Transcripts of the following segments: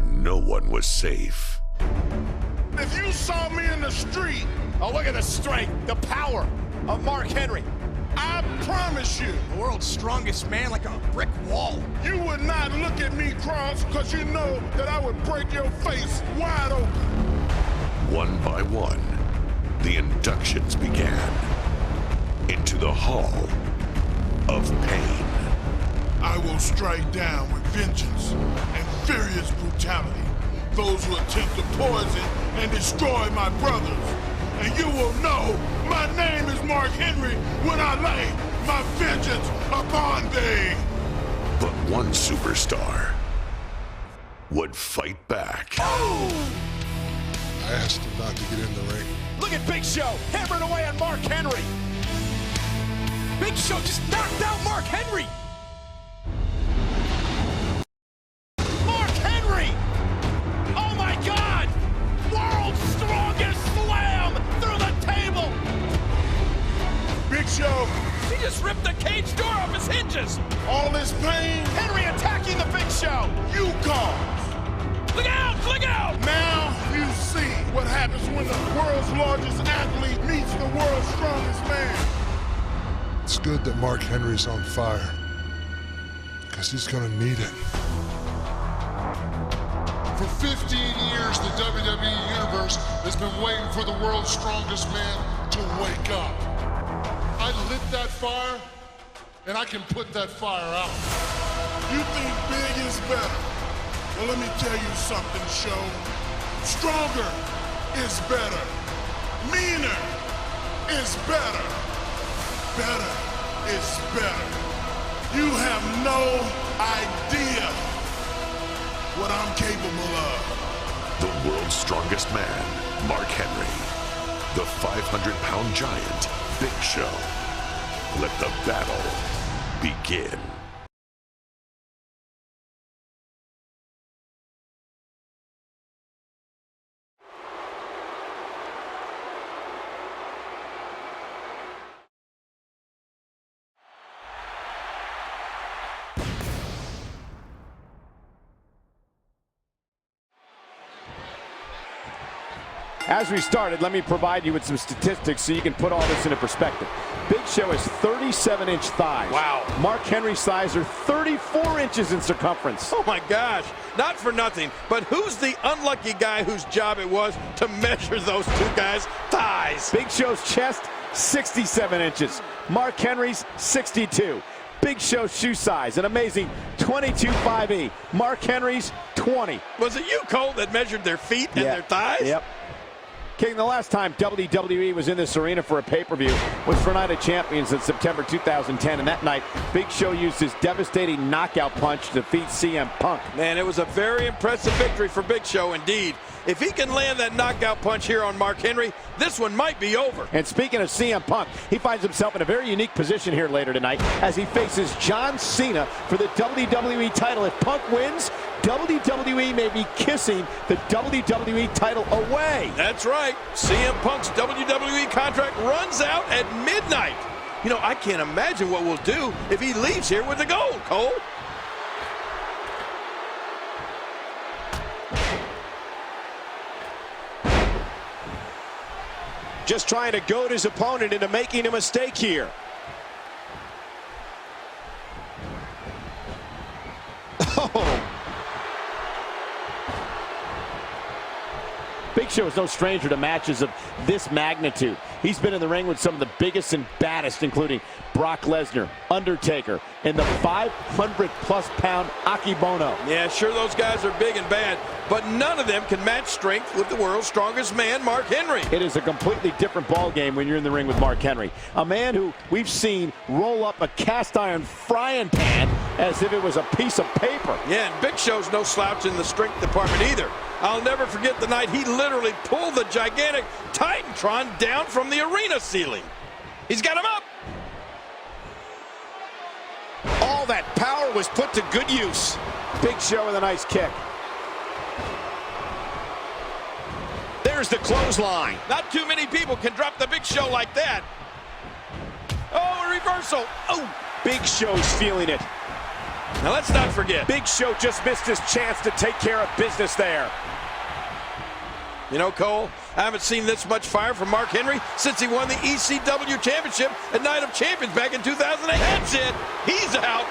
and no one was safe. If you saw me in the street... Oh, look at the strength, the power of Mark Henry. I promise you, The world's strongest man, like a brick wall. you would not look at me cross because you know that I would break your face wide open. One by one, the inductions began into the Hall of Pain. I will strike down with vengeance and furious brutality those who attempt to poison and destroy my brothers. And you will know my name is Mark Henry when I lay my vengeance upon thee. But one superstar would fight back. I asked him not to get in the ring. Look at Big Show hammering away on Mark Henry. Big Show just knocked out Mark Henry. Mark Henry! Oh my God! World's strongest slam through the table. Big Show, He just ripped the cage door off his hinges. all this pain Henry attacking the Big Show. you caused. Look out! Look out! Now you see what happens when the world's largest athlete meets the world's strongest man. It's good that Mark Henry's on fire, because he's going to need it. For 15 years, the WWE Universe has been waiting for the world's strongest man to wake up. I lit that fire, and I can put that fire out. You think big is better? Well, let me tell you something, Show. Stronger is better. Meaner is better. Better is better. You have no idea what I'm capable of. The world's strongest man, Mark Henry. The 500-pound giant, Big Show. Let the battle begin. As we started, let me provide you with some statistics so you can put all this into perspective. Big Show has 37-inch thighs. Wow. Mark Henry's thighs are 34 inches in circumference. Oh my gosh, not for nothing, but who's the unlucky guy whose job it was to measure those two guys' thighs? Big Show's chest, 67 inches. Mark Henry's, 62. Big Show's shoe size, an amazing 22.5E. Mark Henry's, 20. Was it you, Cole, that measured their feet and their thighs? Yep. King, the last time WWE was in this arena for a pay-per-view was for Night of Champions in September 2010, and that night, Big Show used his devastating knockout punch to defeat CM Punk. Man, it was a very impressive victory for Big Show indeed. If he can land that knockout punch here on Mark Henry, this one might be over. And speaking of CM Punk, he finds himself in a very unique position here later tonight as he faces John Cena for the WWE title. If Punk wins, WWE may be kissing the WWE title away. That's right. CM Punk's WWE contract runs out at midnight. You know, I can't imagine what we'll do if he leaves here with the gold, Cole. Just trying to goad his opponent into making a mistake here. Oh. Big Show is no stranger to matches of this magnitude. He's been in the ring with some of the biggest and baddest, including Brock Lesnar, Undertaker, and the 500-plus pound Akibono. Yeah, sure, those guys are big and bad, but none of them can match strength with the world's strongest man, Mark Henry. It is a completely different ball game when you're in the ring with Mark Henry, a man who we've seen roll up a cast iron frying pan as if it was a piece of paper. Yeah, and Big Show's no slouch in the strength department either. I'll never forget the night he literally pulled the gigantic Titantron down from the arena ceiling. He's got him up. All that power was put to good use. Big Show with a nice kick. There's the clothesline. Not too many people can drop the Big Show like that. Oh, a reversal. Oh, Big Show's feeling it. Now let's not forget, Big Show just missed his chance to take care of business there. you know, Cole, I haven't seen this much fire from Mark Henry since he won the ECW Championship at Night of Champions back in 2008. That's it. He's out.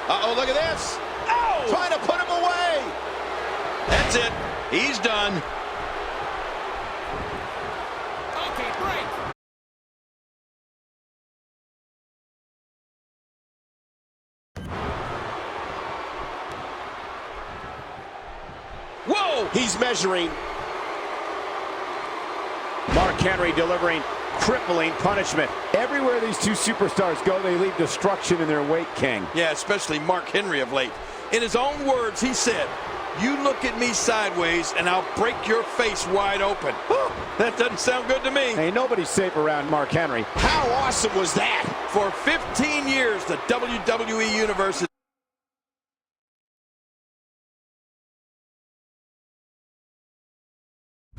Uh-oh, look at this. Oh! Trying to put him away. That's it. He's done. Okay, break. Whoa! He's measuring. Mark Henry delivering crippling punishment. Everywhere these two superstars go, they leave destruction in their wake, King. Yeah, especially Mark Henry of late. In his own words, he said, "You look at me sideways and I'll break your face wide open." That doesn't sound good to me. Ain't nobody safe around Mark Henry. How awesome was that? For 15 years, the WWE Universe has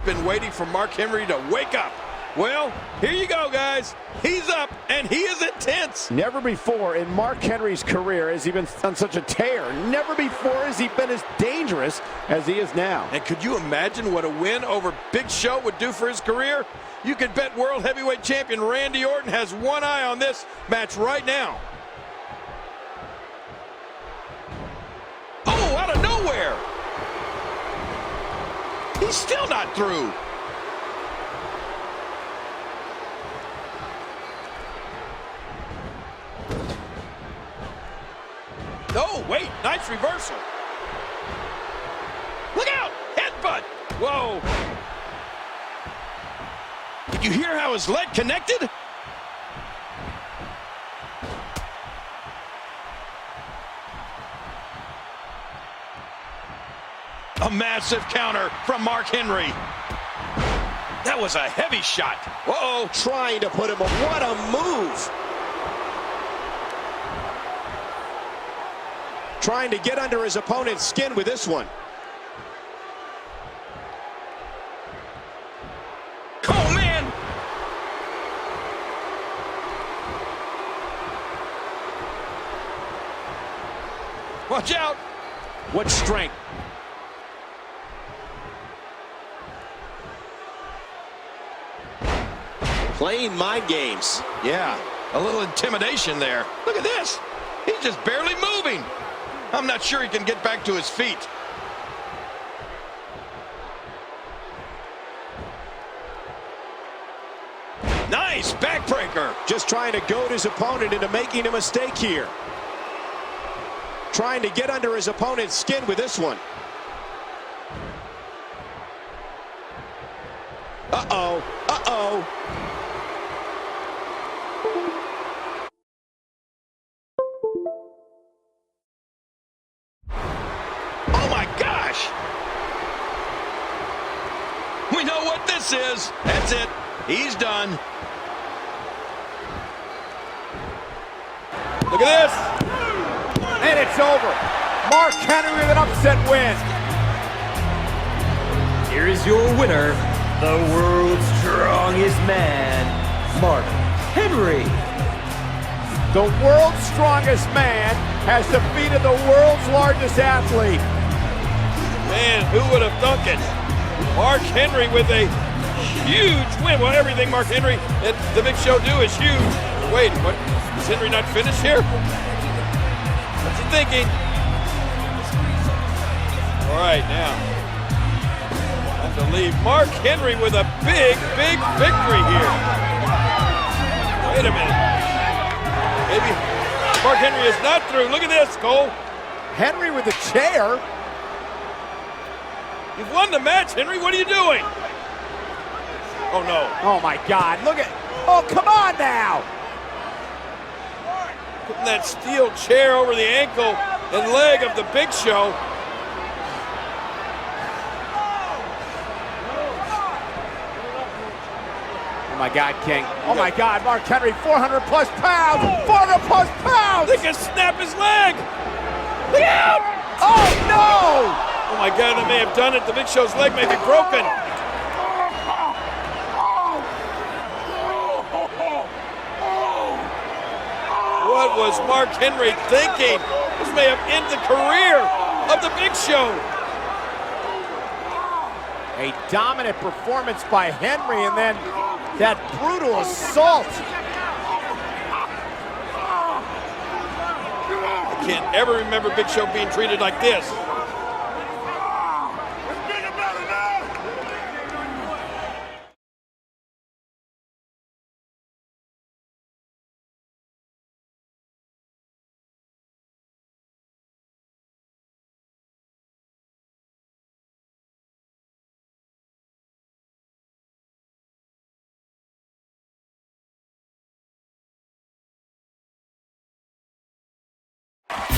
been waiting for Mark Henry to wake up. Well, here you go, guys. He's up, and he is intense. Never before in Mark Henry's career has he been on such a tear. Never before has he been as dangerous as he is now. And could you imagine what a win over Big Show would do for his career? You could bet World Heavyweight Champion Randy Orton has one eye on this match right now. Oh, out of nowhere. He's still not through. Oh, wait, nice reversal. Look out, headbutt. Whoa. Did you hear how his leg connected? A massive counter from Mark Henry. That was a heavy shot. Uh-oh. Trying to put him away. What a move. Trying to get under his opponent's skin with this one. Oh, man. Watch out. What strength. Playing mind games. Yeah, a little intimidation there. Look at this. He's just barely moving. I'm not sure he can get back to his feet. Nice backbreaker. Just trying to goad his opponent into making a mistake here. Trying to get under his opponent's skin with this one. Uh-oh. Uh-oh. Oh my gosh! We know what this is. That's it. He's done. Look at this. And it's over. Mark Henry with an upset win. Here is your winner, the world's strongest man, Mark Henry. The world's strongest man has defeated the world's largest athlete. Man, who would have thunk it? Mark Henry with a huge win. Well, everything Mark Henry and the Big Show do is huge. Wait, what? Is Henry not finished here? What's he thinking? All right, now. Time to leave. Mark Henry with a big, big victory here. Wait a minute. Maybe Mark Henry is not through. Look at this, Cole. Henry with a chair. You've won the match, Henry. What are you doing? Oh, no. Oh, my God. Look at... Oh, come on now. Putting that steel chair over the ankle and leg of the Big Show. Oh, my God, King. Oh, my God. Mark Henry, 400-plus pounds. 400-plus pounds. They can snap his leg. Look out. Oh, no. Oh, my God, they may have done it. The Big Show's leg may be broken. What was Mark Henry thinking? This may have ended the career of the Big Show. A dominant performance by Henry, and then that brutal assault. I can't ever remember Big Show being treated like this.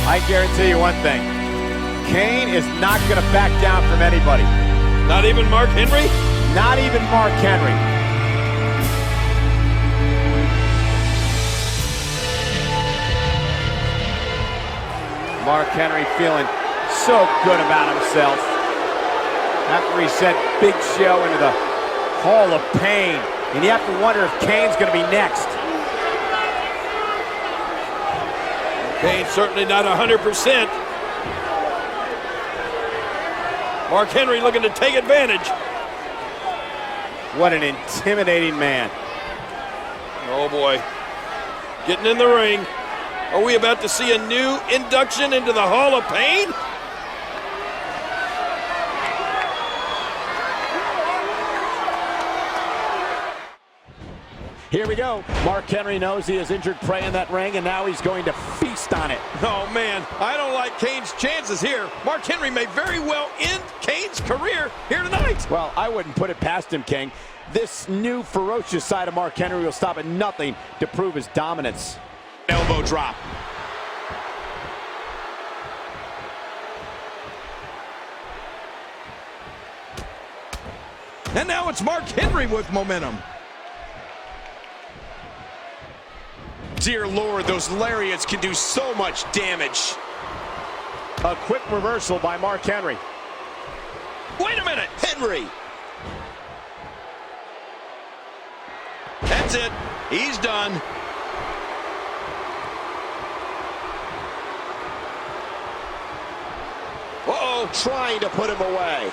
I guarantee you one thing. Kane is not going to back down from anybody. Not even Mark Henry? Not even Mark Henry. Mark Henry feeling so good about himself after he sent Big Show into the Hall of Pain. And you have to wonder if Kane's going to be next. Kane's certainly not 100%. Mark Henry looking to take advantage. What an intimidating man. Oh boy. Getting in the ring. Are we about to see a new induction into the Hall of Pain? Here we go. Mark Henry knows he has injured prey in that ring, and now he's going to feast on it. Oh, man, I don't like Kane's chances here. Mark Henry may very well end Kane's career here tonight. Well, I wouldn't put it past him, King. This new ferocious side of Mark Henry will stop at nothing to prove his dominance. Elbow drop. And now it's Mark Henry with momentum. Dear Lord, those lariats can do so much damage. A quick reversal by Mark Henry. Wait a minute, Henry. That's it. He's done. Uh-oh, trying to put him away.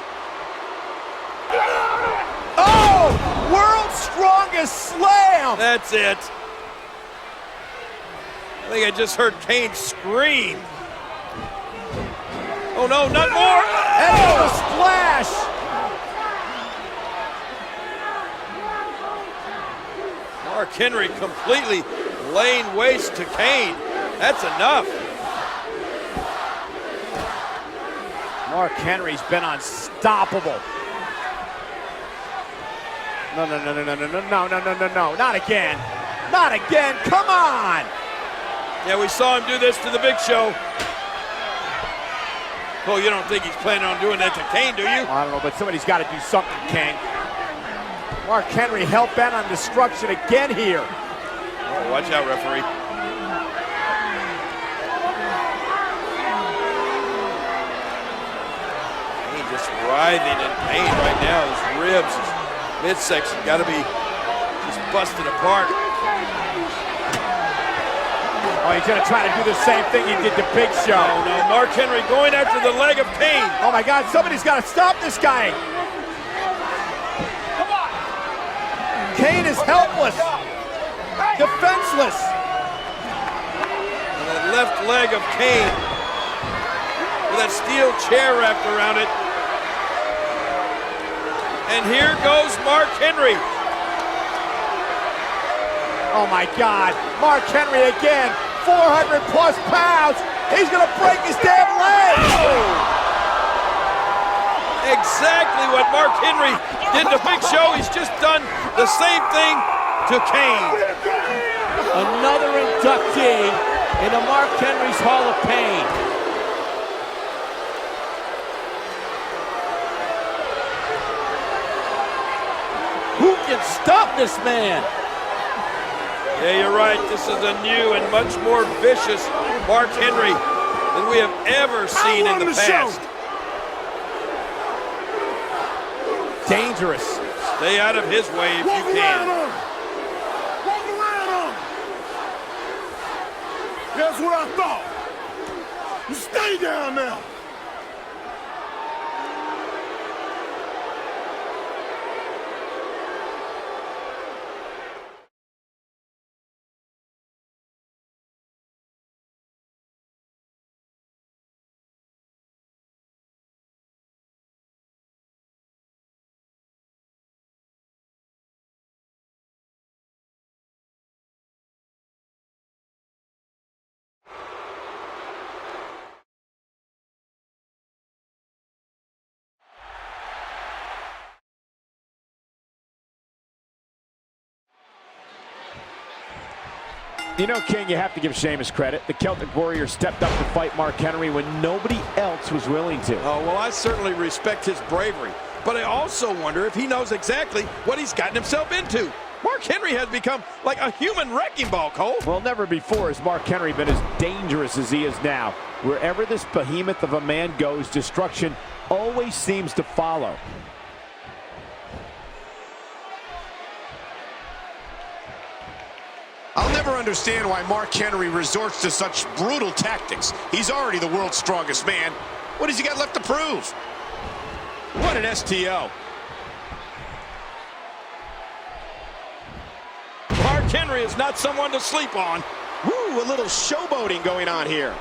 Oh! World's strongest slam! That's it. I think I just heard Kane scream. Oh no, not more! And a splash! Mark Henry completely laying waste to Kane. That's enough. Mark Henry's been unstoppable. No, not again. Not again, come on! Yeah, we saw him do this to the Big Show. Oh, you don't think he's planning on doing that to Kane, do you? I don't know, but somebody's got to do something, King. Mark Henry hell-bent on destruction again here. Oh, watch out, referee. Kane just writhing in pain right now. His ribs, his midsection got to be just busted apart. Oh, he's going to try to do the same thing he did to Big Show. Oh, no, Mark Henry going after the leg of Kane. Oh, my God, somebody's got to stop this guy. Come on. Kane is helpless, defenseless. And that left leg of Kane with that steel chair wrapped around it. And here goes Mark Henry. Oh, my God, Mark Henry again. 400 plus pounds. He's gonna break his damn leg. Oh! Exactly what Mark Henry did to Big Show. He's just done the same thing to Kane. Another inductee into Mark Henry's Hall of Pain. Who can stop this man? Yeah, you're right. This is a new and much more vicious Mark Henry than we have ever seen in the past. Dangerous. Stay out of his way if you can. That's what I thought. You stay down there. You know, King, you have to give Sheamus credit. The Celtic Warrior stepped up to fight Mark Henry when nobody else was willing to. Oh, well, I certainly respect his bravery, but I also wonder if he knows exactly what he's gotten himself into. Mark Henry has become like a human wrecking ball, Cole. Well, never before has Mark Henry been as dangerous as he is now. Wherever this behemoth of a man goes, destruction always seems to follow. I'll never understand why Mark Henry resorts to such brutal tactics. He's already the world's strongest man. What has he got left to prove? What an STO. Mark Henry is not someone to sleep on. Woo, a little showboating going on here.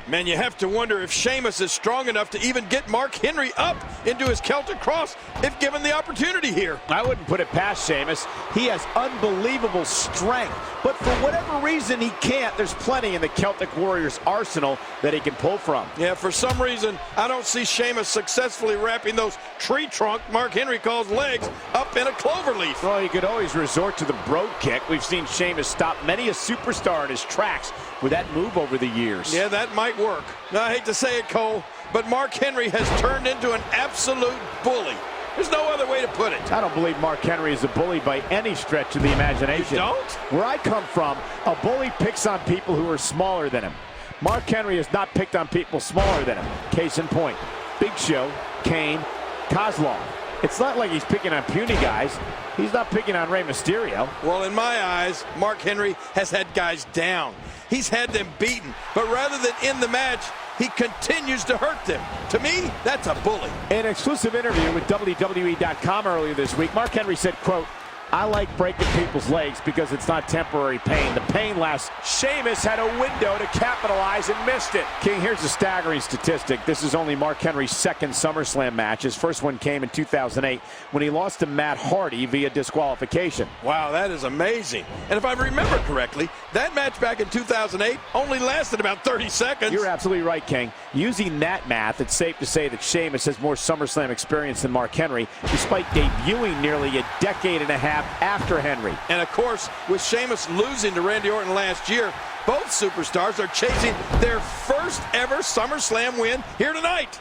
Man, you have to wonder if Sheamus is strong enough to even get Mark Henry up into his Celtic cross if given the opportunity here. I wouldn't put it past Sheamus. He has unbelievable strength, but for whatever reason he can't, there's plenty in the Celtic Warrior's arsenal that he can pull from. Yeah, for some reason, I don't see Sheamus successfully wrapping those tree trunk Mark Henry calls legs up in a cloverleaf. Well, you could always resort to the brogue kick. We've seen Sheamus stop many a superstar in his tracks with that move over the years. Yeah, that might work. Now, I hate to say it, Cole, but Mark Henry has turned into an absolute bully. There's no other way to put it. I don't believe Mark Henry is a bully by any stretch of the imagination. You don't? Where I come from, a bully picks on people who are smaller than him. Mark Henry has not picked on people smaller than him. Case in point, Big Show, Kane, Kozlov. It's not like he's picking on puny guys. He's not picking on Rey Mysterio. Well, in my eyes, Mark Henry has had guys down. He's had them beaten, but rather than end the match, he continues to hurt them. To me, that's a bully. In an exclusive interview with WWE.com earlier this week, Mark Henry said, quote, "I like breaking people's legs because it's not temporary pain. The pain lasts." Sheamus had a window to capitalize and missed it. King, here's a staggering statistic. This is only Mark Henry's second SummerSlam match. His first one came in 2008 when he lost to Matt Hardy via disqualification. Wow, that is amazing. And if I remember correctly, that match back in 2008 only lasted about 30 seconds. You're absolutely right, King. Using that math, it's safe to say that Sheamus has more SummerSlam experience than Mark Henry, despite debuting nearly a decade and a half after Henry. And of course, with Sheamus losing to Randy Orton last year, both superstars are chasing their first ever SummerSlam win here tonight.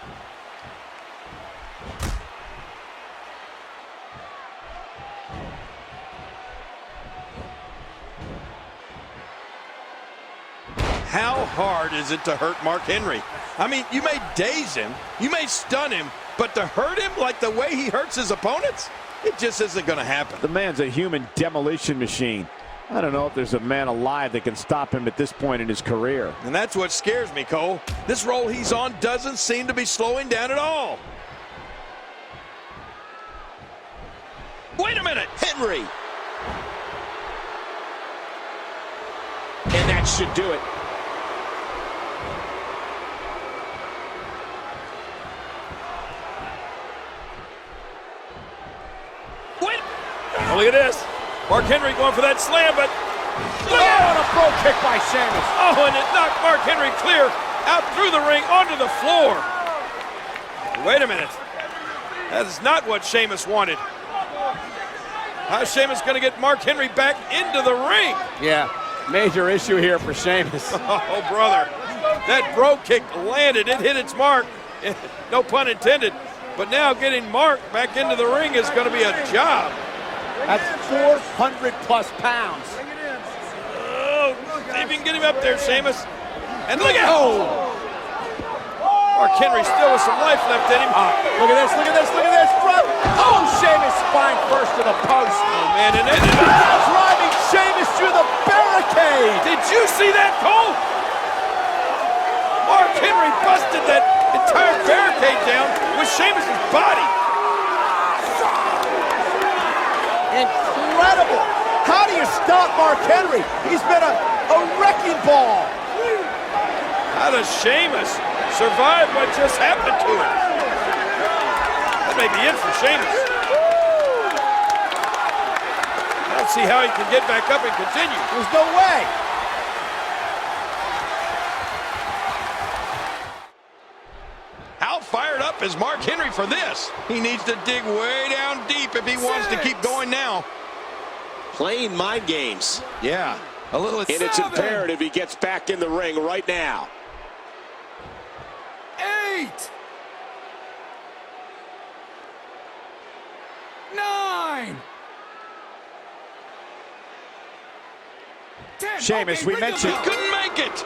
How hard is it to hurt Mark Henry? I mean, you may daze him, you may stun him, but to hurt him like the way he hurts his opponents? It just isn't going to happen. The man's a human demolition machine. I don't know if there's a man alive that can stop him at this point in his career. And that's what scares me, Cole. This roll he's on doesn't seem to be slowing down at all. Wait a minute! Henry. And that should do it. Wait! Oh, look at this. Mark Henry going for that slam, but... Oh, and a brogue kick by Sheamus. Oh, and it knocked Mark Henry clear out through the ring onto the floor. Wait a minute. That is not what Sheamus wanted. How's Sheamus going to get Mark Henry back into the ring? Yeah, major issue here for Sheamus. Oh, brother. That brogue kick landed. It hit its mark. No pun intended. But now getting Mark back into the ring is going to be a job. That's 400 plus pounds. Oh, see if you can get him up there, Sheamus. And look at Mark Henry still with some life left in him. Look at this, look at this, look at this. Front. Oh, Sheamus spine first to the post. Oh, man. And driving Sheamus through the barricade. Did you see that, Cole? Mark Henry busted that entire barricade down with Sheamus' body. Incredible. How do you stop Mark Henry? He's been a wrecking ball. How does Sheamus survive what just happened to him? That may be it for Sheamus. I don't see how he can get back up and continue. There's no way. How fired up is Mark Henry for this? He needs to dig way down deep if he wants to keep going now. Playing mind games. Yeah, a little. And it's imperative he gets back in the ring right now. 8, 9, 10. Sheamus, we mentioned. He couldn't make it.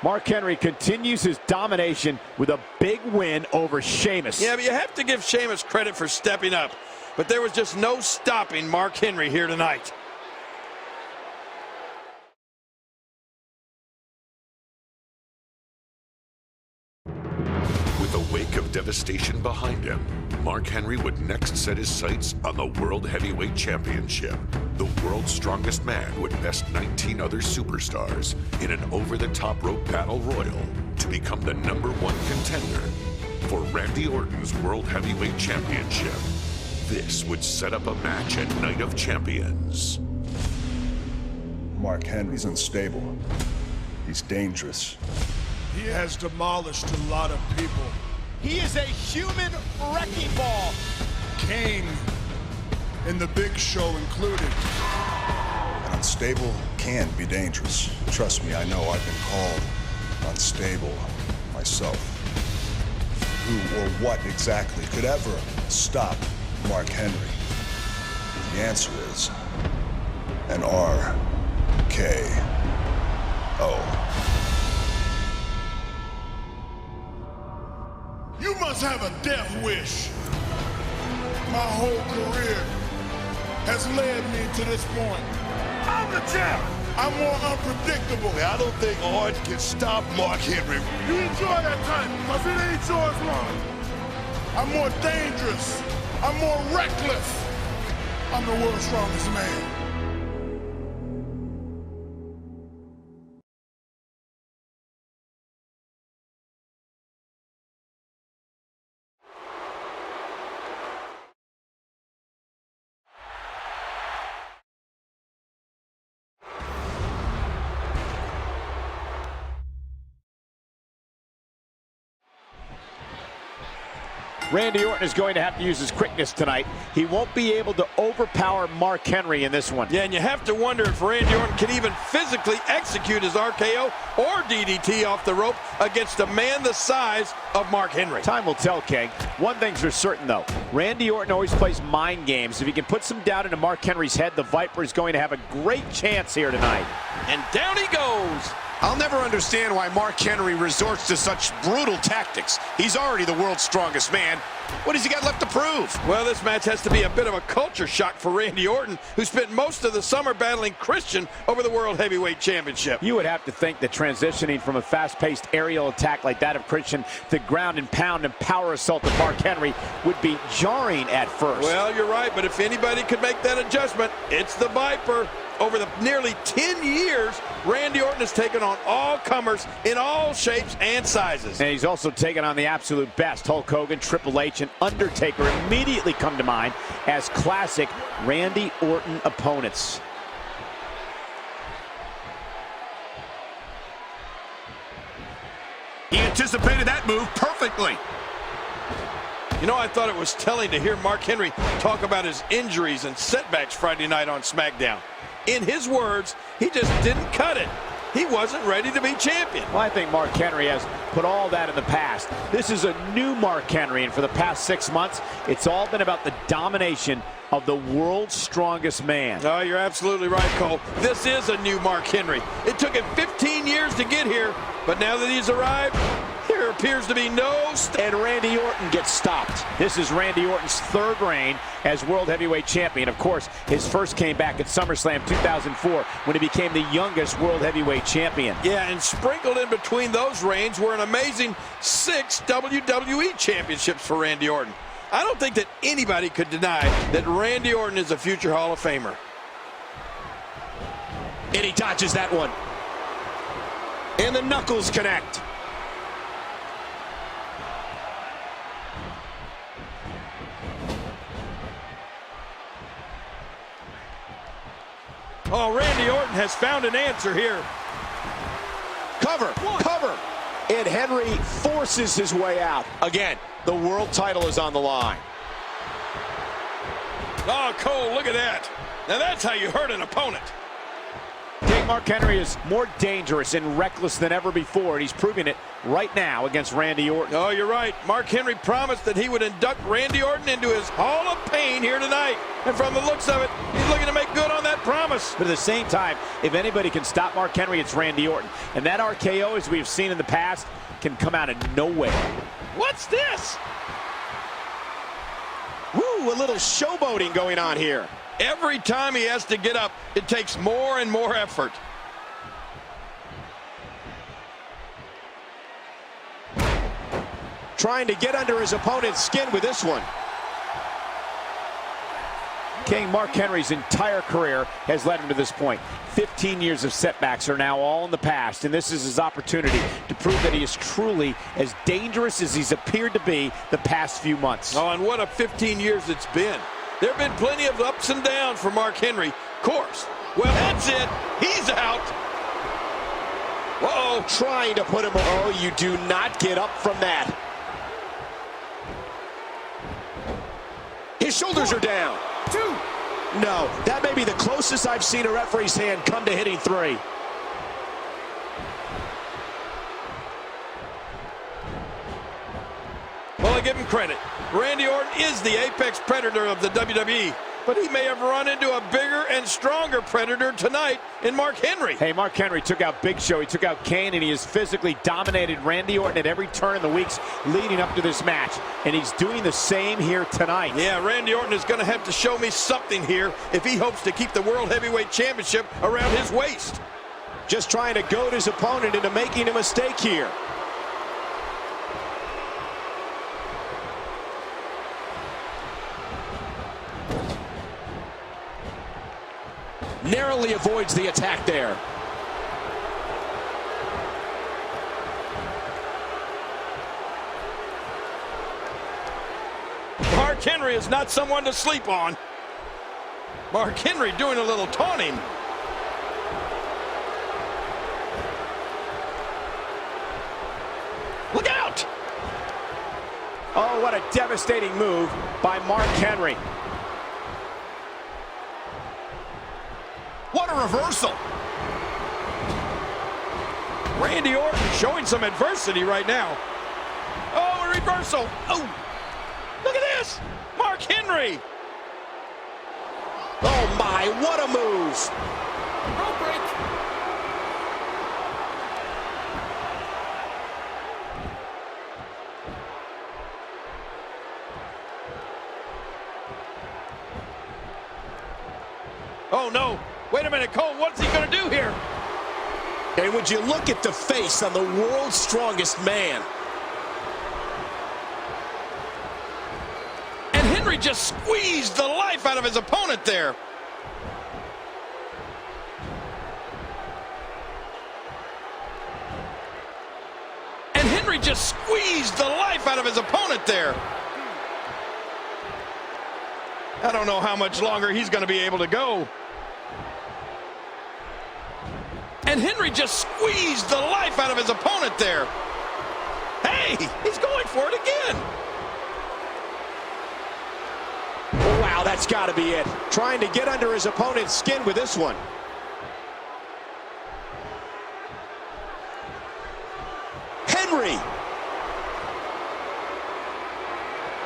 Mark Henry continues his domination with a big win over Sheamus. Yeah, but you have to give Sheamus credit for stepping up. But there was just no stopping Mark Henry here tonight. With a wake of devastation behind him, Mark Henry would next set his sights on the World Heavyweight Championship. The world's strongest man would best 19 other superstars in an over-the-top rope battle royal to become the #1 contender for Randy Orton's World Heavyweight Championship. This would set up a match at Night of Champions. Mark Henry's unstable. He's dangerous. He has demolished a lot of people. He is a human wrecking ball. Kane and the Big Show included. Unstable can be dangerous. Trust me, I know. I've been called unstable myself. Who or what exactly could ever stop Mark Henry? The answer is an RKO. You must have a death wish. My whole career has led me to this point. I'm the champ. I'm more unpredictable. I don't think Orton can stop Mark Henry. You enjoy that time, because it ain't yours long. I'm more dangerous. I'm more reckless. I'm the world's strongest man. Randy Orton is going to have to use his quickness tonight. He won't be able to overpower Mark Henry in this one. Yeah, and you have to wonder if Randy Orton can even physically execute his RKO or DDT off the rope against a man the size of Mark Henry. Time will tell, King. One thing's for certain, though. Randy Orton always plays mind games. If he can put some doubt into Mark Henry's head, the Viper is going to have a great chance here tonight. And down he goes. I'll never understand why Mark Henry resorts to such brutal tactics. He's already the world's strongest man. What has he got left to prove? Well, this match has to be a bit of a culture shock for Randy Orton, who spent most of the summer battling Christian over the World Heavyweight Championship. You would have to think that transitioning from a fast-paced aerial attack like that of Christian to ground and pound and power assault of Mark Henry would be jarring at first. Well, you're right, but if anybody could make that adjustment, it's the Viper. Over the nearly 10 years, Randy Orton has taken on all comers in all shapes and sizes. And he's also taken on the absolute best. Hulk Hogan, Triple H, and Undertaker immediately come to mind as classic Randy Orton opponents. He anticipated that move perfectly. You know, I thought it was telling to hear Mark Henry talk about his injuries and setbacks Friday night on SmackDown. In his words, he just didn't cut it. he wasn't ready to be champion. Well, I think Mark Henry has put all that in the past. This is a new Mark Henry, and for the past 6 months, it's all been about the domination of the world's strongest man. Oh, you're absolutely right, Cole. This is a new Mark Henry. It took him 15 years to get here, but now that he's arrived, there appears to be no... And Randy Orton gets stopped. This is Randy Orton's third reign as World Heavyweight Champion. Of course, his first came back at SummerSlam 2004 when he became the youngest World Heavyweight Champion. Yeah, and sprinkled in between those reigns were an amazing 6 WWE Championships for Randy Orton. I don't think that anybody could deny that Randy Orton is a future Hall of Famer. And he dodges that one. And the knuckles connect. Oh, Randy Orton has found an answer here. Cover, cover. And Henry forces his way out. Again, the world title is on the line. Oh, Cole, look at that. Now that's how you hurt an opponent. I think Mark Henry is more dangerous and reckless than ever before, and he's proving it right now against Randy Orton. Oh, you're right. Mark Henry promised that he would induct Randy Orton into his Hall of Pain here tonight. And from the looks of it, he's looking to make good on that promise. But at the same time, if anybody can stop Mark Henry, it's Randy Orton. And that RKO, as we've seen in the past, can come out of nowhere. What's this? Woo, a little showboating going on here. Every time he has to get up, it takes more and more effort. Trying to get under his opponent's skin with this one. King, Mark Henry's entire career has led him to this point. 15 years of setbacks are now all in the past, and this is his opportunity to prove that he is truly as dangerous as he's appeared to be the past few months. Oh, and what a 15 years it's been. There have been plenty of ups and downs for Mark Henry, of course. Well, that's it. He's out. Whoa, trying to put him... Oh, you do not get up from that. His shoulders are down. 2. No, that may be the closest I've seen a referee's hand come to hitting 3. Well, I give him credit. Randy Orton is the apex predator of the WWE, but he may have run into a bigger and stronger predator tonight in Mark Henry. Hey, Mark Henry took out Big Show, he took out Kane, and he has physically dominated Randy Orton at every turn in the weeks leading up to this match. And he's doing the same here tonight. Yeah, Randy Orton is going to have to show me something here if he hopes to keep the World Heavyweight Championship around his waist. Just trying to goad his opponent into making a mistake here. Narrowly avoids the attack there. Mark Henry is not someone to sleep on. Mark Henry doing a little taunting. Look out! Oh, what a devastating move by Mark Henry. What a reversal. Randy Orton showing some adversity right now. Oh, a reversal. Oh, look at this. Mark Henry. Oh, my, what a move. Rope break. Oh, no. Wait a minute, Cole, what's he going to do here? And would you look at the face on the world's strongest man? And Henry just squeezed the life out of his opponent there. And Henry just squeezed the life out of his opponent there. I don't know how much longer he's going to be able to go. And Henry just squeezed the life out of his opponent there. Hey, he's going for it again. Wow, that's got to be it. Trying to get under his opponent's skin with this one. Henry.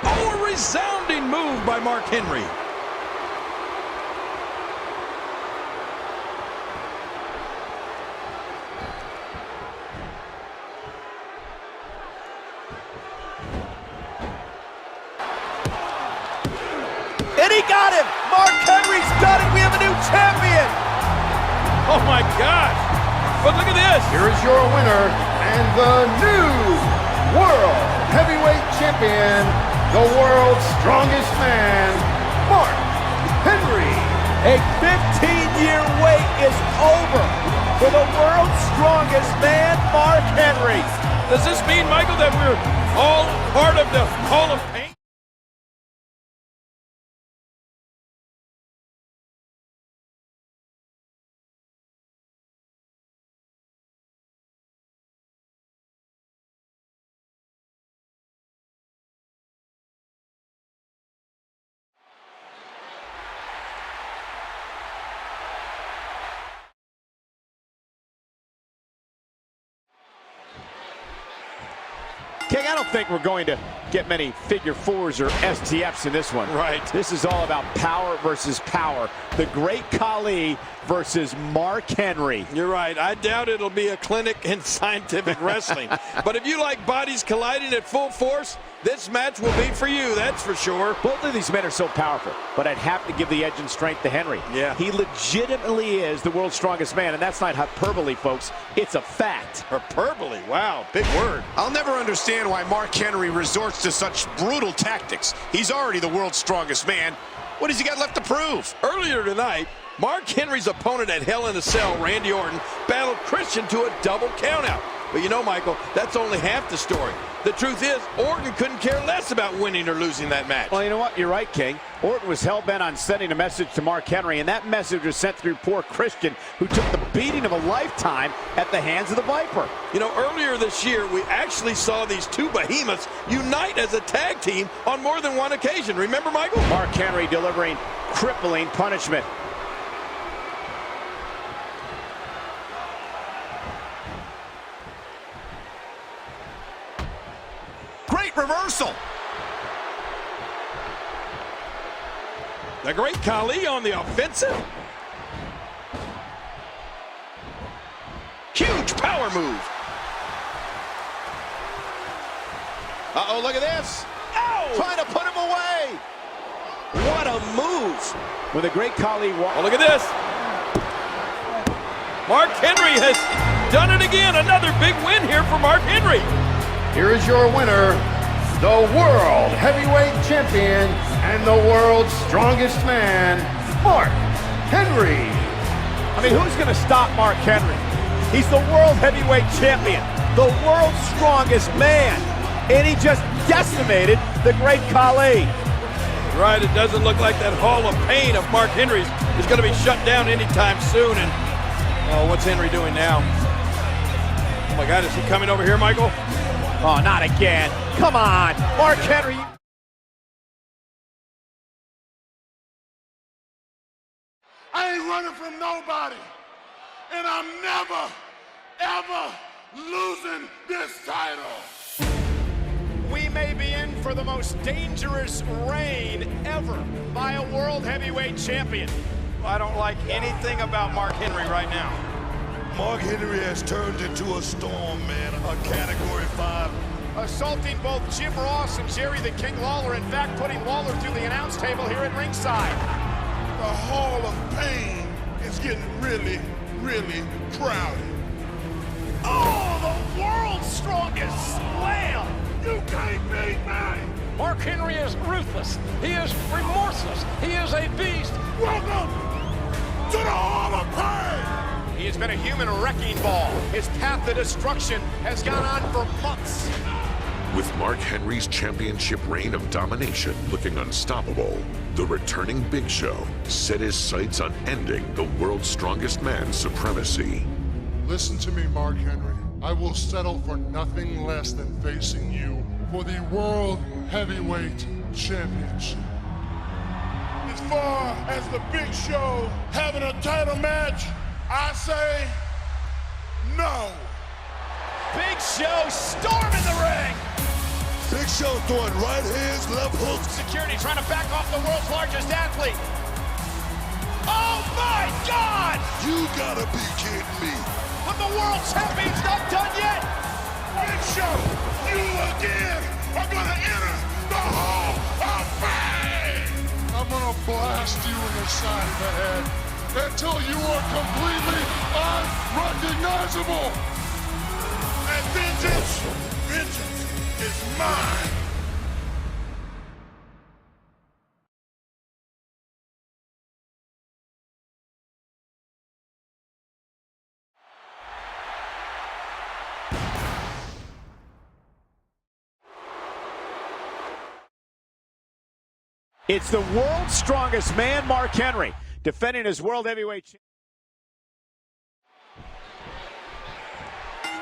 Oh, a resounding move by Mark Henry. And he got him! Mark Henry's done it! We have a new champion! Oh my gosh! But look at this! Here is your winner and the new World Heavyweight Champion, the world's strongest man, Mark Henry. A 15-year wait is over for the world's strongest man, Mark Henry. Does this mean, Michael, that we're all part of the Hall of Fame? King, I don't think we're going to get many figure fours or STFs in this one. Right. This is all about power versus power. The great Khali versus Mark Henry. You're right. I doubt it'll be a clinic in scientific wrestling. But if you like bodies colliding at full force, this match will be for you, that's for sure. Both of these men are so powerful, but I'd have to give the edge and strength to Henry. Yeah. He legitimately is the world's strongest man, and that's not hyperbole, folks. It's a fact. Hyperbole? Wow, big word. I'll never understand why Mark Henry resorts to such brutal tactics. He's already the world's strongest man. What has he got left to prove? Earlier tonight, Mark Henry's opponent at Hell in a Cell, Randy Orton, battled Christian to a double countout. But you know, Michael, that's only half the story. The truth is, Orton couldn't care less about winning or losing that match. Well, you know what? You're right, King. Orton was hell-bent on sending a message to Mark Henry, and that message was sent through poor Christian, who took the beating of a lifetime at the hands of the Viper. You know, earlier this year, we actually saw these two behemoths unite as a tag team on more than one occasion. Remember, Michael? Mark Henry delivering crippling punishment. Great reversal. The great Khali on the offensive. Huge power move. Uh-oh, look at this. Ow! Trying to put him away. What a move. When the great Khali walked. Oh, look at this. Mark Henry has done it again. Another big win here for Mark Henry. Here is your winner, the World Heavyweight Champion and the world's strongest man, Mark Henry. I mean, who's going to stop Mark Henry? He's the World Heavyweight Champion, the world's strongest man, and he just decimated the great Khali. Right, it doesn't look like that Hall of Pain of Mark Henry's is going to be shut down anytime soon. And, oh, what's Henry doing now? Oh, my God, is he coming over here, Michael? Oh, not again. Come on, Mark Henry. I ain't running from nobody. And I'm never, ever losing this title. We may be in for the most dangerous reign ever by a World Heavyweight Champion. I don't like anything about Mark Henry right now. Mark Henry has turned into a storm, man, a Category 5. Assaulting both Jim Ross and Jerry the King Lawler, in fact, putting Lawler through the announce table here at ringside. The Hall of Pain is getting really, really crowded. Oh, the world's strongest slam! You can't beat me! Mark Henry is ruthless. He is remorseless. He is a beast. Welcome to the Hall of Pain! He has been a human wrecking ball. His path to destruction has gone on for months. With Mark Henry's championship reign of domination looking unstoppable, the returning Big Show set his sights on ending the world's strongest man's supremacy. Listen to me, Mark Henry. I will settle for nothing less than facing you for the World Heavyweight Championship. As far as the Big Show having a title match, I say no. Big Show storming the ring. Big Show throwing right hands, left hooks. Security trying to back off the world's largest athlete. Oh my God! You gotta be kidding me. But the world champion's not done yet. Big Show, you again are gonna enter the Hall of Fame. I'm gonna blast you in the side of the head until you are completely unrecognizable. And vengeance is mine. It's the world's strongest man, Mark Henry, defending his World Heavyweight Championship.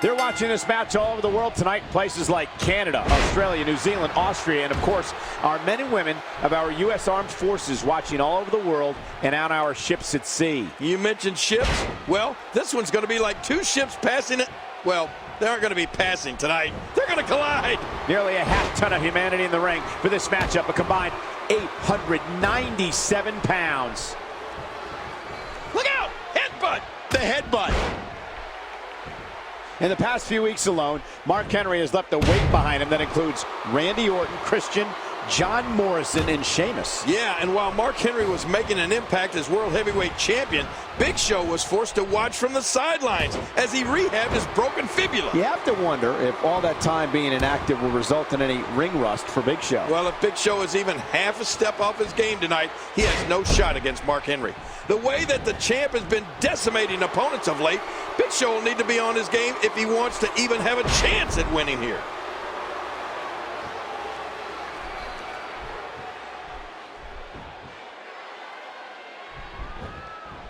They're watching this match all over the world tonight in places like Canada, Australia, New Zealand, Austria, and of course, our men and women of our U.S. Armed Forces watching all over the world and on our ships at sea. You mentioned ships? Well, this one's going to be like two ships passing it. Well, they aren't going to be passing tonight. They're going to collide. Nearly a half ton of humanity in the ring for this matchup, a combined 897 pounds. Look out! Headbutt! The headbutt. In the past few weeks alone, Mark Henry has left a weight behind him that includes Randy Orton, Christian, John Morrison, and Sheamus. Yeah, and while Mark Henry was making an impact as World Heavyweight Champion, Big Show was forced to watch from the sidelines as he rehabbed his broken fibula. You have to wonder if all that time being inactive will result in any ring rust for Big Show. Well, if Big Show is even half a step off his game tonight, he has no shot against Mark Henry. The way that the champ has been decimating opponents of late, Big Show will need to be on his game if he wants to even have a chance at winning here.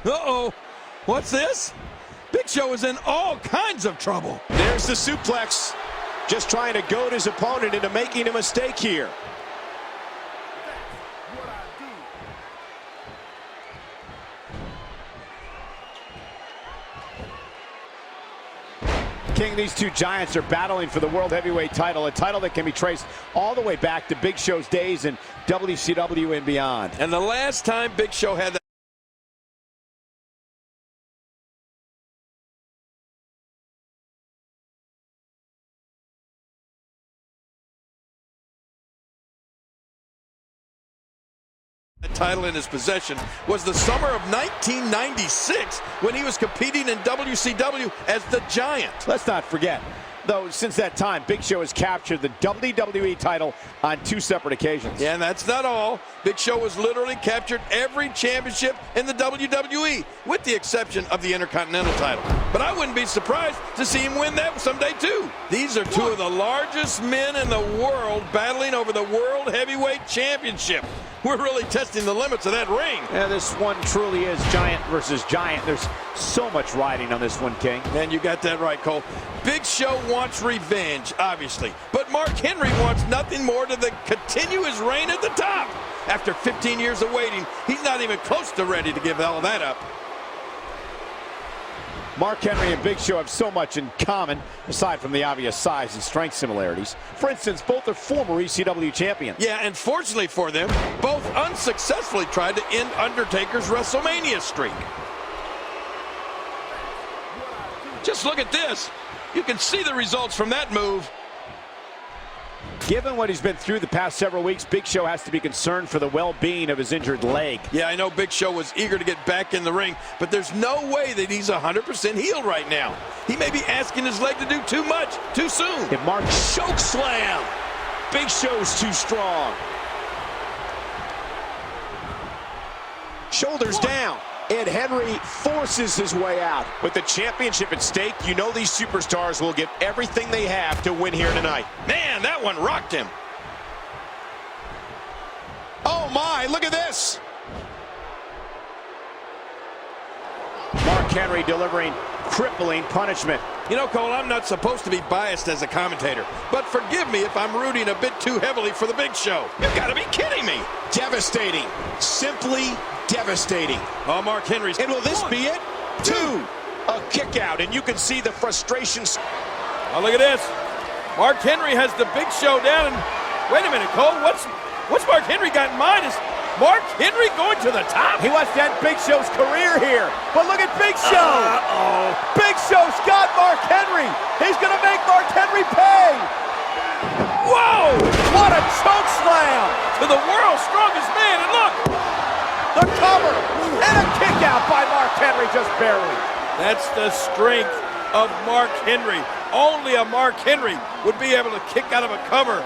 Uh-oh. What's this? Big Show is in all kinds of trouble. There's the suplex. Just trying to goad his opponent into making a mistake here. King, these two giants are battling for the World Heavyweight title, a title that can be traced all the way back to Big Show's days in WCW and beyond. And the last time Big Show had that title in his possession was the summer of 1996 when he was competing in WCW as the Giant. Let's not forget, though, since that time, Big Show has captured the WWE title on 2 separate occasions. Yeah, and that's not all. Big Show has literally captured every championship in the WWE, with the exception of the Intercontinental title. But I wouldn't be surprised to see him win that someday, too. These are two of the largest men in the world battling over the World Heavyweight Championship. We're really testing the limits of that ring. Yeah, this one truly is giant versus giant. There's so much riding on this one, King. And you got that right, Cole. Big Show wants revenge, obviously. But Mark Henry wants nothing more than to continue his reign at the top. After 15 years of waiting, he's not even close to ready to give all that up. Mark Henry and Big Show have so much in common, aside from the obvious size and strength similarities. For instance, both are former ECW champions. Yeah, and fortunately for them, both unsuccessfully tried to end Undertaker's WrestleMania streak. Just look at this. You can see the results from that move. Given what he's been through the past several weeks, Big Show has to be concerned for the well-being of his injured leg. Yeah, I know Big Show was eager to get back in the ring, but there's no way that he's 100% healed right now. He may be asking his leg to do too much, too soon. If Mark choke slam, Big Show's too strong. Shoulders down, and Henry forces his way out. With the championship at stake, you know these superstars will give everything they have to win here tonight. Man, that one rocked him. Oh my, look at this. Mark Henry delivering crippling punishment. You know, Cole, I'm not supposed to be biased as a commentator, but forgive me if I'm rooting a bit too heavily for the Big Show. You've got to be kidding me. Devastating. Simply devastating. Oh, Mark Henry's... And will this be it? 2. A kick out, and you can see the frustration. Oh, look at this. Mark Henry has the Big Show down. And wait a minute, Cole. What's Mark Henry got in mind? Is Mark Henry going to the top? He wants to end Big Show's career here. But look at Big Show. Uh-oh. Big Show's got Mark Henry. He's going to make Mark Henry pay. Whoa! What a choke slam to the world's strongest man. And look, the cover and a kick out by Mark Henry, just barely. That's the strength of Mark Henry. Only a Mark Henry would be able to kick out of a cover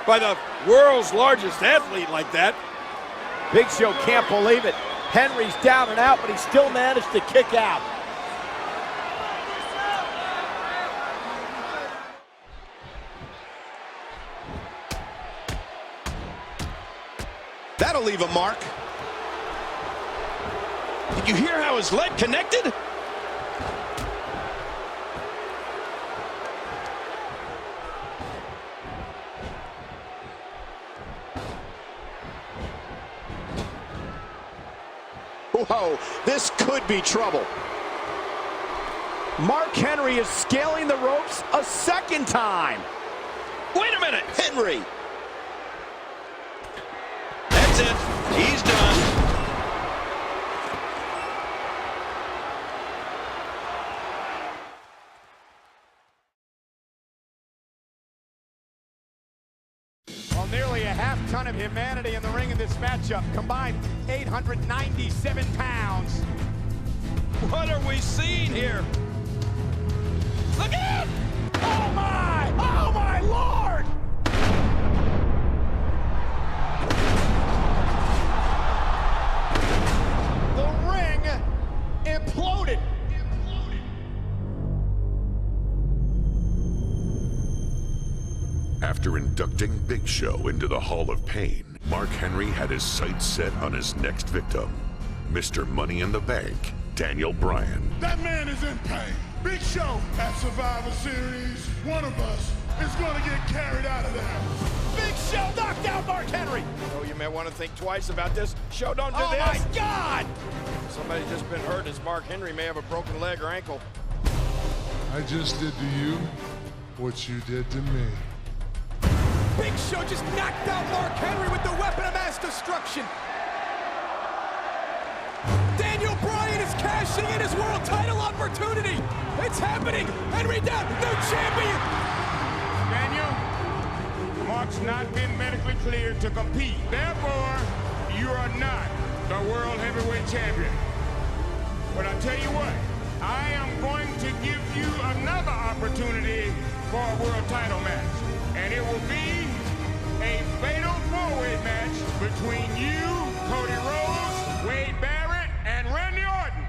by the world's largest athlete like that. Big Show can't believe it. Henry's down and out, but he still managed to kick out. That'll leave a mark. Did you hear how his leg connected? Whoa, this could be trouble. Mark Henry is scaling the ropes a second time. Wait a minute, Henry. That's it, he's done. Well, nearly a half-ton of humanity in the ring in this matchup. Combined 897 pounds. What are we seeing here? Look out! Oh my! Oh my Lord! The ring imploded. After inducting Big Show into the Hall of Pain, Mark Henry had his sights set on his next victim, Mr. Money in the Bank, Daniel Bryan. That man is in pain. Big Show at Survivor Series. One of us is going to get carried out of there. Big Show knocked out Mark Henry. Oh, you may want to think twice about this. Show, don't do this. Oh my God! Somebody's just been hurt as Mark Henry may have a broken leg or ankle. I just did to you what you did to me. Big Show just knocked out Mark Henry with the weapon of mass destruction. Daniel Bryan is cashing in his world title opportunity. It's happening. Henry down, new champion. Daniel, Mark's not been medically cleared to compete. Therefore, you are not the World Heavyweight Champion. But I tell you what, I am going to give you another opportunity for a world title match. And it will be a fatal four-way match between you, Cody Rhodes, Wade Barrett, and Randy Orton.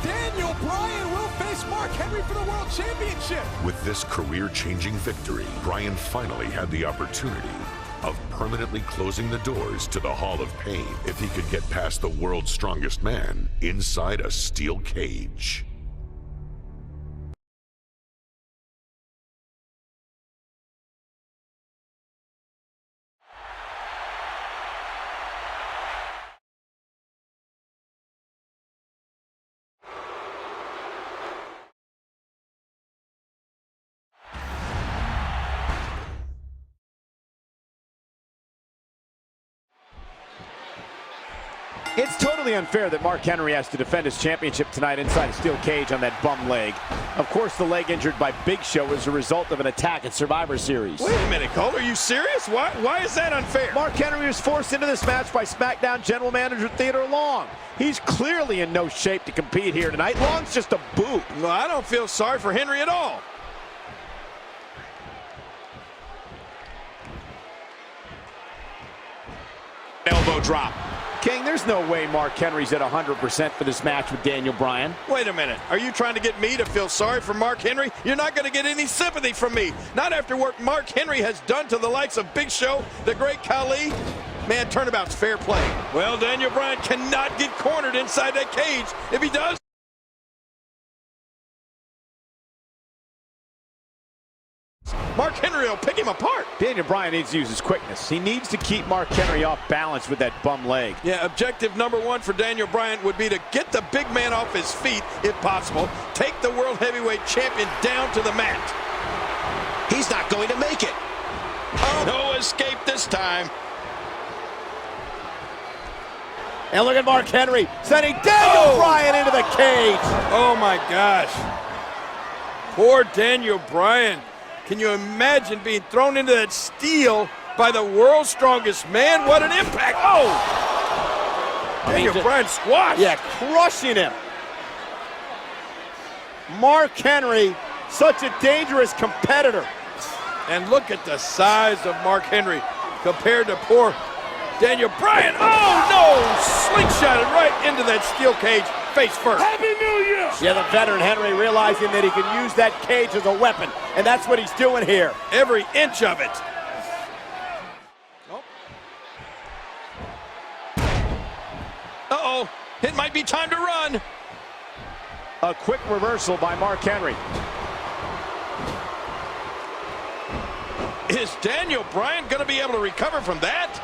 Daniel Bryan will face Mark Henry for the World Championship. With this career-changing victory, Bryan finally had the opportunity of permanently closing the doors to the Hall of Pain if he could get past the world's strongest man inside a steel cage. It's totally unfair that Mark Henry has to defend his championship tonight inside a steel cage on that bum leg. Of course, the leg injured by Big Show is a result of an attack at Survivor Series. Wait a minute, Cole, are you serious? Why is that unfair? Mark Henry was forced into this match by SmackDown General Manager Theodore Long. He's clearly in no shape to compete here tonight. Long's just a boob. Well, I don't feel sorry for Henry at all. Elbow drop. King, there's no way Mark Henry's at 100% for this match with Daniel Bryan. Wait a minute. Are you trying to get me to feel sorry for Mark Henry? You're not going to get any sympathy from me. Not after what Mark Henry has done to the likes of Big Show, the Great Khali. Man, turnabout's fair play. Well, Daniel Bryan cannot get cornered inside that cage. If he does, Mark Henry will pick him apart. Daniel Bryan needs to use his quickness. He needs to keep Mark Henry off balance with that bum leg. Yeah, objective number one for Daniel Bryan would be to get the big man off his feet, if possible. Take the World Heavyweight Champion down to the mat. He's not going to make it. Oh, no escape this time. And look at Mark Henry sending Daniel Bryan into the cage. Oh my gosh. Poor Daniel Bryan. Can you imagine being thrown into that steel by the world's strongest man? What an impact. Oh! Daniel Bryan squashed. Yeah, crushing him. Mark Henry, such a dangerous competitor. And look at the size of Mark Henry compared to poor Daniel Bryan. Oh no! Slingshotted right into that steel cage, face first. Happy New Year! Yeah, the veteran Henry realizing that he can use that cage as a weapon, and that's what he's doing here. Every inch of it. Uh-oh, it might be time to run. A quick reversal by Mark Henry. Is Daniel Bryan going to be able to recover from that?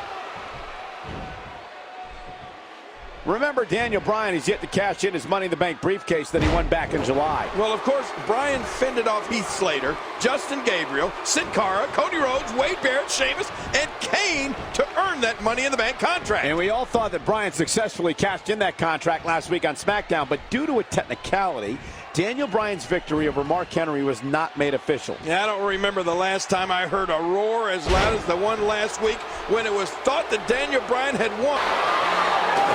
Remember, Daniel Bryan is yet to cash in his Money in the Bank briefcase that he won back in July. Well, of course, Bryan fended off Heath Slater, Justin Gabriel, Sin Cara, Cody Rhodes, Wade Barrett, Sheamus, and Kane to earn that Money in the Bank contract. And we all thought that Bryan successfully cashed in that contract last week on SmackDown, but due to a technicality, Daniel Bryan's victory over Mark Henry was not made official. Yeah, I don't remember the last time I heard a roar as loud as the one last week when it was thought that Daniel Bryan had won.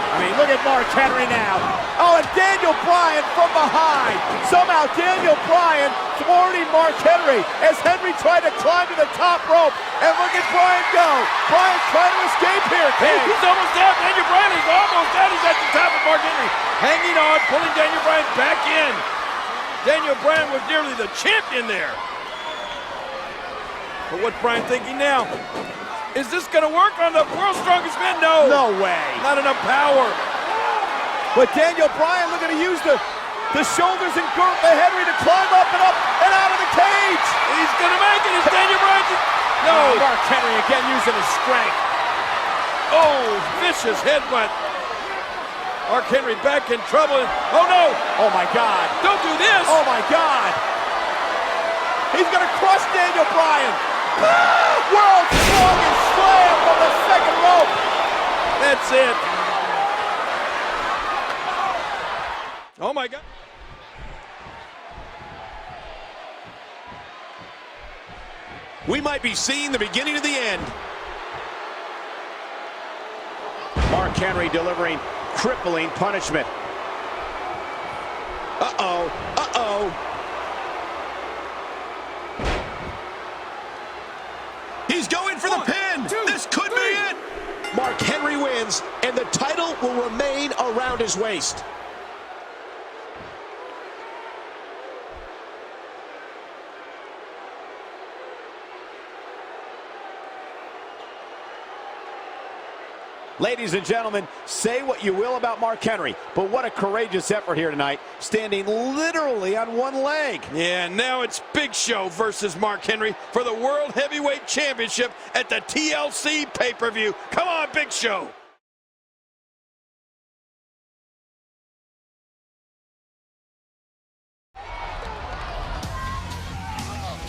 I mean, look at Mark Henry now. Oh, and Daniel Bryan from behind. Somehow Daniel Bryan thwarting Mark Henry as Henry tried to climb to the top rope. And look at Bryan go. Bryan's trying to escape here. Hey, he's almost down. Daniel Bryan is almost down. He's at the top of Mark Henry. Hanging on, pulling Daniel Bryan back in. Daniel Bryan was nearly the champion there. But what's Bryan thinking now? Is this going to work on the world's strongest man? No. No way. Not enough power. But Daniel Bryan looking to use the shoulders and girth of Henry to climb up and out of the cage. He's going to make it. Is Daniel Bryan? No. Mark Henry again using his strength. Oh, vicious headbutt. Mark Henry back in trouble. Oh, no. Oh, my God. Don't do this. Oh, my God. He's going to crush Daniel Bryan. World's strongest slam from the second rope. That's it. Oh, my God. We might be seeing the beginning of the end. Mark Henry delivering crippling punishment. Uh-oh, uh-oh. He's going for the pin. This could be it. Mark Henry wins, and the title will remain around his waist. Ladies and gentlemen, say what you will about Mark Henry, but what a courageous effort here tonight, standing literally on one leg. Yeah, now it's Big Show versus Mark Henry for the World Heavyweight Championship at the TLC pay-per-view. Come on, Big Show.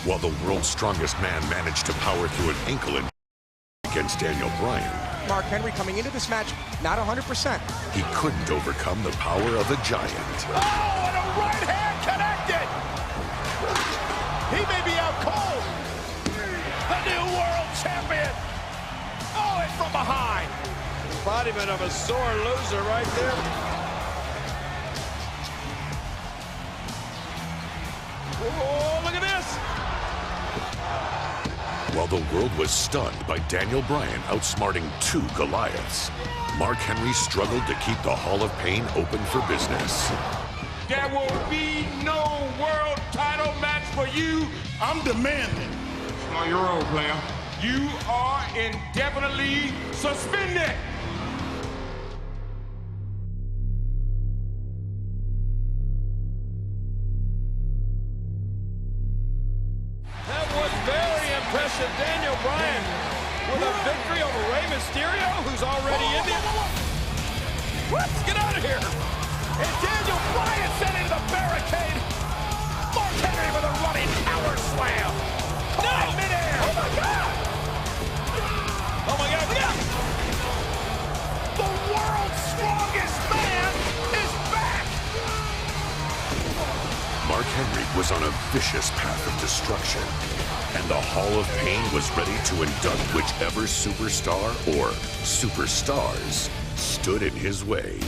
While the world's strongest man managed to power through an ankle injury against Daniel Bryan, Mark Henry coming into this match not 100%. he couldn't overcome the power of a giant. Oh, and a right hand connected. He may be out cold. The new world champion. Oh, and from behind. Embodiment of a sore loser right there. Oh, look at this. While the world was stunned by Daniel Bryan outsmarting two Goliaths, Mark Henry struggled to keep the Hall of Pain open for business. There will be no world title match for you. I'm demanding. On your role, player. You are indefinitely suspended. That was very Daniel Bryan with a victory over Rey Mysterio, who's already in the... Let's get out of here. And Daniel Bryan sent into the barricade. Mark Henry with a running power slam. Caught in midair. Oh my God. Oh my God, look out. The world's strongest man is back. Mark Henry was on a vicious path of destruction, and the Hall of Pain was ready to induct whichever superstar or superstars stood in his way.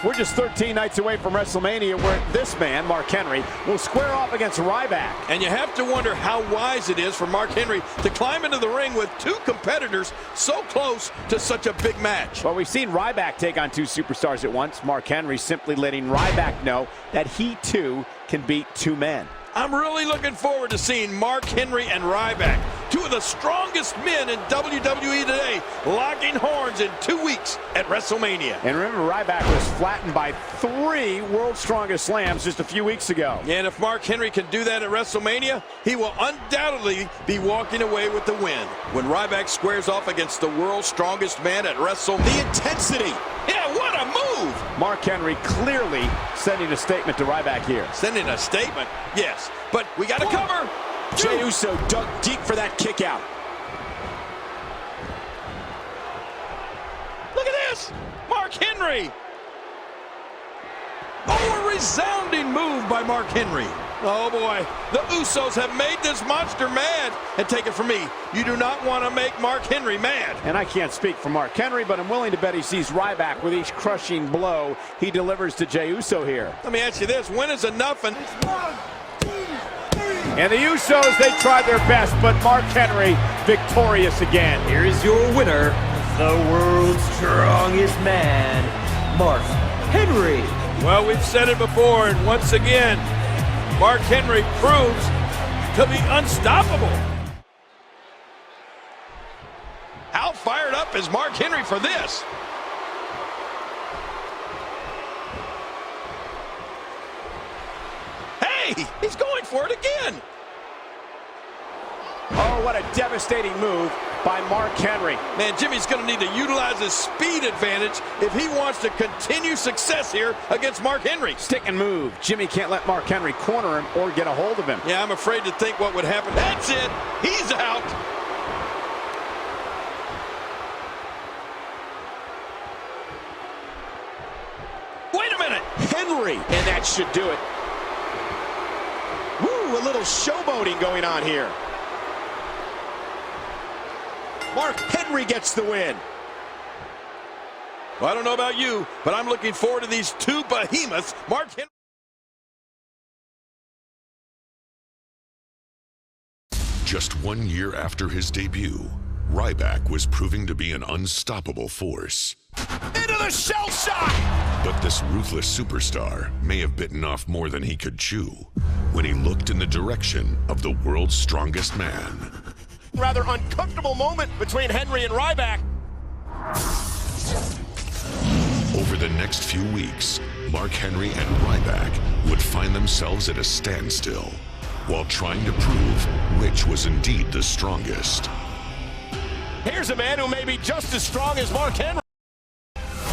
We're just 13 nights away from WrestleMania, where this man, Mark Henry, will square off against Ryback. And you have to wonder how wise it is for Mark Henry to climb into the ring with two competitors so close to such a big match. Well, we've seen Ryback take on two superstars at once. Mark Henry simply letting Ryback know that he, too, can beat two men. I'm really looking forward to seeing Mark Henry and Ryback, two of the strongest men in WWE today, locking horns in 2 weeks at WrestleMania. And remember, Ryback was flattened by 3 World's Strongest Slams just a few weeks ago. And if Mark Henry can do that at WrestleMania, he will undoubtedly be walking away with the win. When Ryback squares off against the world's strongest man at WrestleMania, the intensity. Yeah, what a move! Mark Henry clearly sending a statement to Ryback here. Sending a statement? Yes, but we got to cover. Jey Uso dug deep for that kick out. Look at this! Mark Henry! Oh, a resounding move by Mark Henry. Oh boy, the Usos have made this monster mad. And take it from me, you do not want to make Mark Henry mad. And I can't speak for Mark Henry, but I'm willing to bet he sees Ryback with each crushing blow he delivers to Jey Uso here. Let me ask you this, when is enough? And the Usos, they tried their best, but Mark Henry victorious again. Here is your winner, the world's strongest man, Mark Henry. Well, we've said it before, and once again, Mark Henry proves to be unstoppable. How fired up is Mark Henry for this? Hey, he's going for it again. Oh, what a devastating move by Mark Henry. Man, Jimmy's going to need to utilize his speed advantage if he wants to continue success here against Mark Henry. Stick and move. Jimmy can't let Mark Henry corner him or get a hold of him. Yeah, I'm afraid to think what would happen. That's it. He's out. Wait a minute. Henry, and that should do it. Woo, a little showboating going on here. Mark Henry gets the win. Well, I don't know about you, but I'm looking forward to these two behemoths. Mark Henry. Just 1 year after his debut, Ryback was proving to be an unstoppable force. Into the shell shock. But this ruthless superstar may have bitten off more than he could chew when he looked in the direction of the world's strongest man. Rather uncomfortable moment between Henry and Ryback. Over the next few weeks, Mark Henry and Ryback would find themselves at a standstill while trying to prove which was indeed the strongest. Here's a man who may be just as strong as Mark Henry.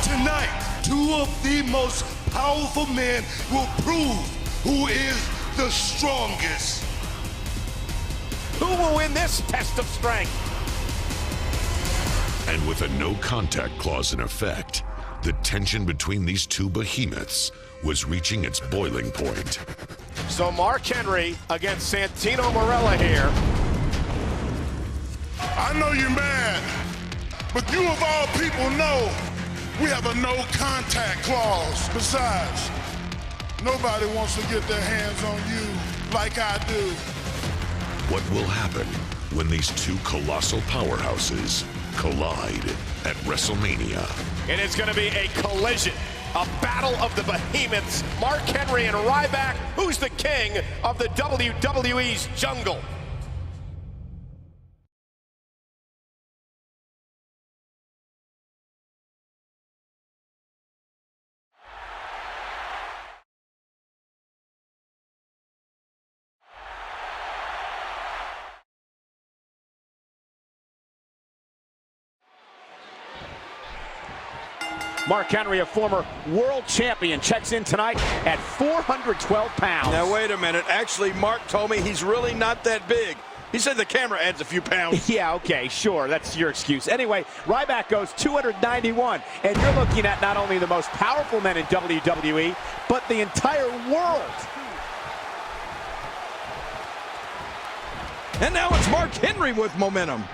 Tonight, two of the most powerful men will prove who is the strongest. Who will win this test of strength? And with a no-contact clause in effect, the tension between these two behemoths was reaching its boiling point. So Mark Henry against Santino Marella here. I know you're mad, but you of all people know we have a no-contact clause. Besides, nobody wants to get their hands on you like I do. What will happen when these two colossal powerhouses collide at WrestleMania. It is going to be a collision, a battle of the behemoths. Mark Henry and Ryback, who's the king of the WWE's jungle? Mark Henry, a former world champion, checks in tonight at 412 pounds. Now, wait a minute. Actually, Mark told me he's really not that big. He said the camera adds a few pounds. Yeah, okay, sure. That's your excuse. Anyway, Ryback goes 291, and you're looking at not only the most powerful men in WWE, but the entire world. And now it's Mark Henry with momentum.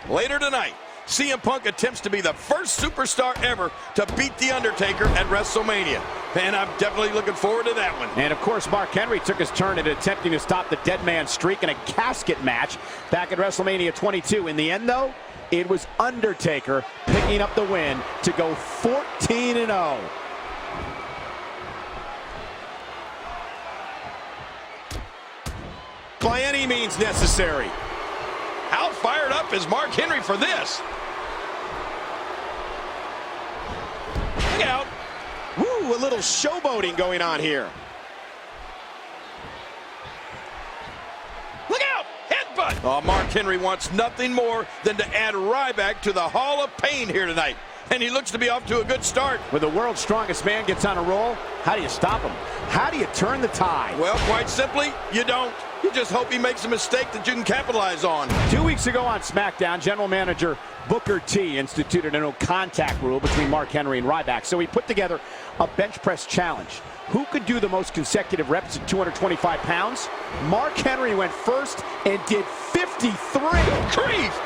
Later tonight, CM Punk attempts to be the first superstar ever to beat The Undertaker at WrestleMania. And I'm definitely looking forward to that one. And of course, Mark Henry took his turn at attempting to stop the dead man streak in a casket match back at WrestleMania 22. In the end, though, it was Undertaker picking up the win to go 14-0. By any means necessary. How fired up is Mark Henry for this? Look out. Woo, a little showboating going on here. Look out! Headbutt! Oh, Mark Henry wants nothing more than to add Ryback to the Hall of Pain here tonight. And he looks to be off to a good start. When the world's strongest man gets on a roll, how do you stop him? How do you turn the tide? Well, quite simply, you don't. You just hope he makes a mistake that you can capitalize on. 2 weeks ago on SmackDown, General Manager Booker T instituted a no-contact rule between Mark Henry and Ryback. So he put together a bench press challenge. Who could do the most consecutive reps at 225 pounds? Mark Henry went first and did 53.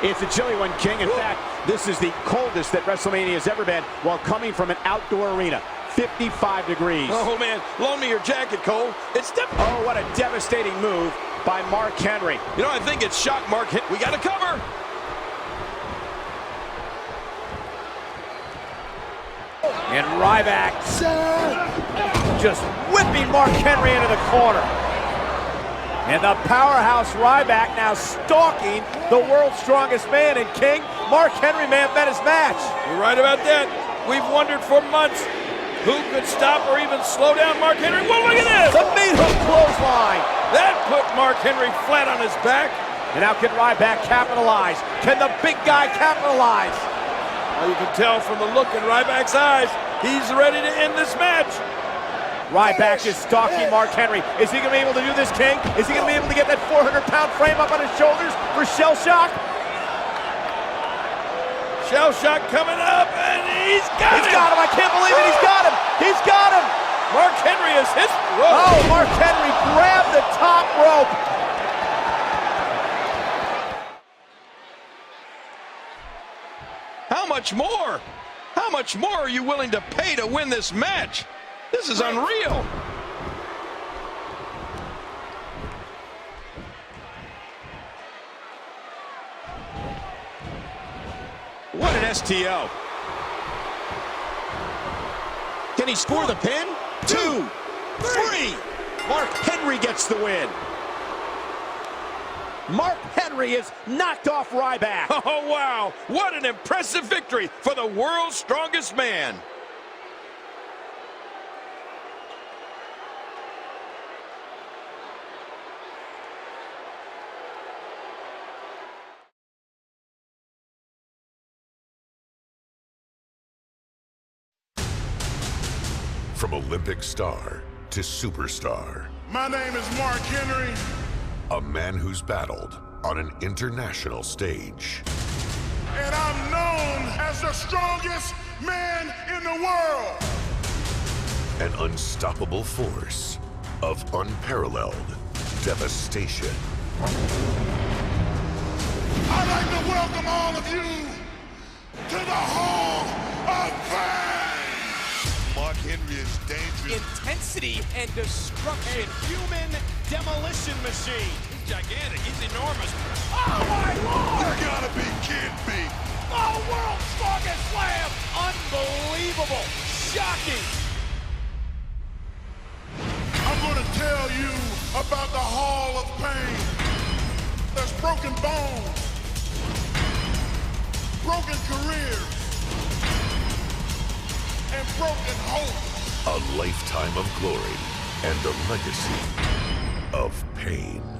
It's a chilly one, King. In fact, this is the coldest that WrestleMania has ever been while coming from an outdoor arena. 55 degrees. Oh, man. Loan me your jacket, Cole. It's Oh, what a devastating move by Mark Henry. You know, I think it's shocked Mark Henry. We got to cover. And Ryback just whipping Mark Henry into the corner. And the powerhouse Ryback now stalking the world's strongest man. And King, Mark Henry may have met his match. You're right about that. We've wondered for months who could stop or even slow down Mark Henry. Well, look at this! The meat hook clothesline. That put Mark Henry flat on his back. And now can Ryback capitalize? Can the big guy capitalize? Well, you can tell from the look in Ryback's eyes, he's ready to end this match. Ryback is stalking Mark Henry. Is he going to be able to do this, King? Is he going to be able to get that 400-pound frame up on his shoulders for shell shock? Shell shock coming up, and he's got him! He's got him! I can't believe it! He's got him! He's got him! Mark Henry is his... Whoa. Oh, Mark Henry grabbed the top rope! How much more? How much more are you willing to pay to win this match? This is unreal. What an STO. Can he score the pin? 2, 3. Mark Henry gets the win. Mark Henry is knocked off Ryback. Oh, wow. What an impressive victory for the world's strongest man. From Olympic star to superstar, My name is Mark Henry. a man who's battled on an international stage. And I'm known as the strongest man in the world. An unstoppable force of unparalleled devastation. I'd like to welcome all of you to the Hall of Fame. Mark Henry is dangerous. Intensity and destruction. Human demolition machine. gigantic. He's enormous. Oh, my Lord! You gotta be kidding me. The world's strongest slam! Unbelievable! Shocking! I'm gonna tell you about the Hall of Pain. There's broken bones, broken careers, and broken hope. A lifetime of glory and a legacy of pain.